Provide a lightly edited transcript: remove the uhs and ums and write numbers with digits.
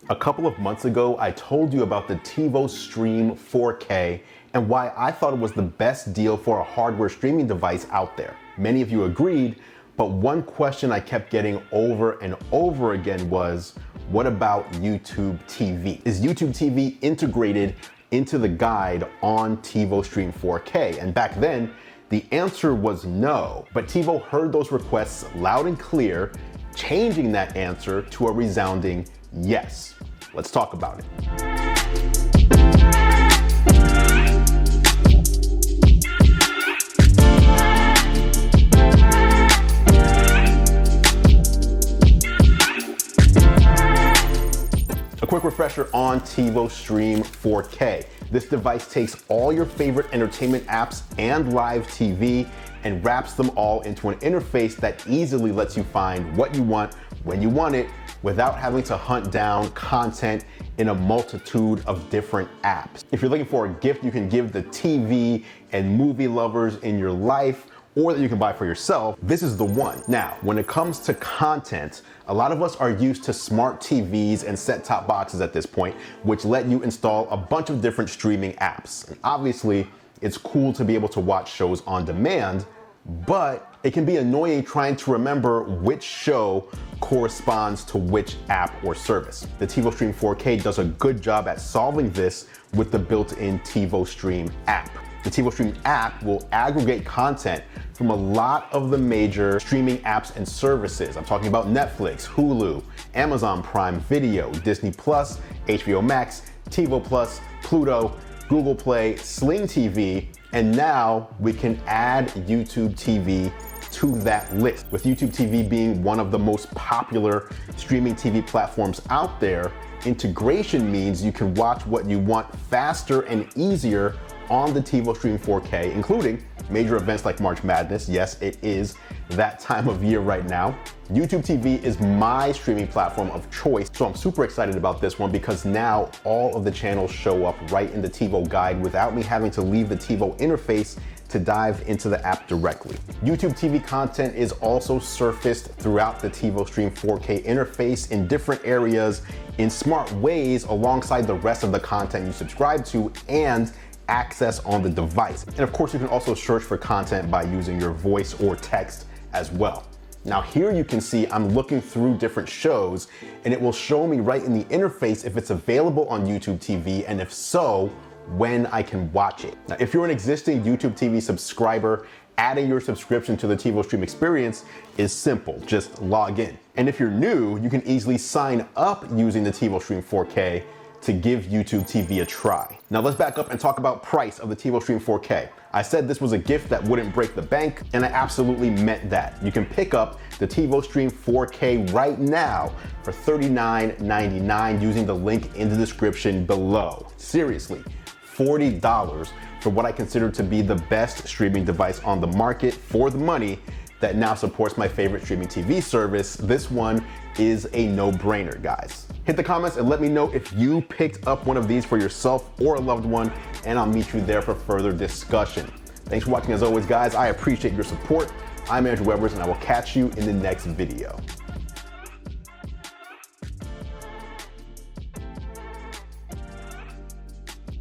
A couple of months ago, I told you about the TiVo Stream 4K and why I thought it was the best deal for a hardware streaming device out there. Many of you agreed, but one question I kept getting over and over again was, what about YouTube TV? Is YouTube TV integrated into the guide on TiVo Stream 4K? And back then, the answer was no, but TiVo heard those requests loud and clear, changing that answer to a resounding yes. Let's talk about it. A quick refresher on TiVo Stream 4K. This device takes all your favorite entertainment apps and live TV and wraps them all into an interface that easily lets you find what you want when you want it without having to hunt down content in a multitude of different apps. If you're looking for a gift you can give the TV and movie lovers in your life, or that you can buy for yourself, this is the one. Now, when it comes to content, a lot of us are used to smart TVs and set-top boxes at this point, which let you install a bunch of different streaming apps. And obviously, it's cool to be able to watch shows on demand, but it can be annoying trying to remember which show corresponds to which app or service. The TiVo Stream 4K does a good job at solving this with the built-in TiVo Stream app. The TiVo Stream app will aggregate content from a lot of the major streaming apps and services. I'm talking about Netflix, Hulu, Amazon Prime Video, Disney Plus, HBO Max, TiVo Plus, Pluto, Google Play, Sling TV, and now we can add YouTube TV to that list. With YouTube TV being one of the most popular streaming TV platforms out there, integration means you can watch what you want faster and easier on the TiVo Stream 4K, including major events like March Madness. Yes, it is that time of year right now. YouTube TV is my streaming platform of choice, so I'm super excited about this one because now all of the channels show up right in the TiVo guide without me having to leave the TiVo interface to dive into the app directly. YouTube TV content is also surfaced throughout the TiVo Stream 4K interface in different areas in smart ways alongside the rest of the content you subscribe to and access on the device. And of course, you can also search for content by using your voice or text as well. Now here you can see I'm looking through different shows and it will show me right in the interface if it's available on YouTube TV, and if so, when I can watch it. Now, if you're an existing YouTube TV subscriber, adding your subscription to the TiVo Stream experience is simple. Just log in. And if you're new, you can easily sign up using the TiVo Stream 4K to give YouTube TV a try. Now let's back up and talk about price of the TiVo Stream 4K. I said this was a gift that wouldn't break the bank, and I absolutely meant that. You can pick up the TiVo Stream 4K right now for $39.99 using the link in the description below. Seriously, $40 for what I consider to be the best streaming device on the market for the money that now supports my favorite streaming TV service. This one is a no-brainer, guys. Hit the comments and let me know if you picked up one of these for yourself or a loved one, and I'll meet you there for further discussion. Thanks for watching as always, guys. I appreciate your support. I'm Andrew Webbers, and I will catch you in the next video.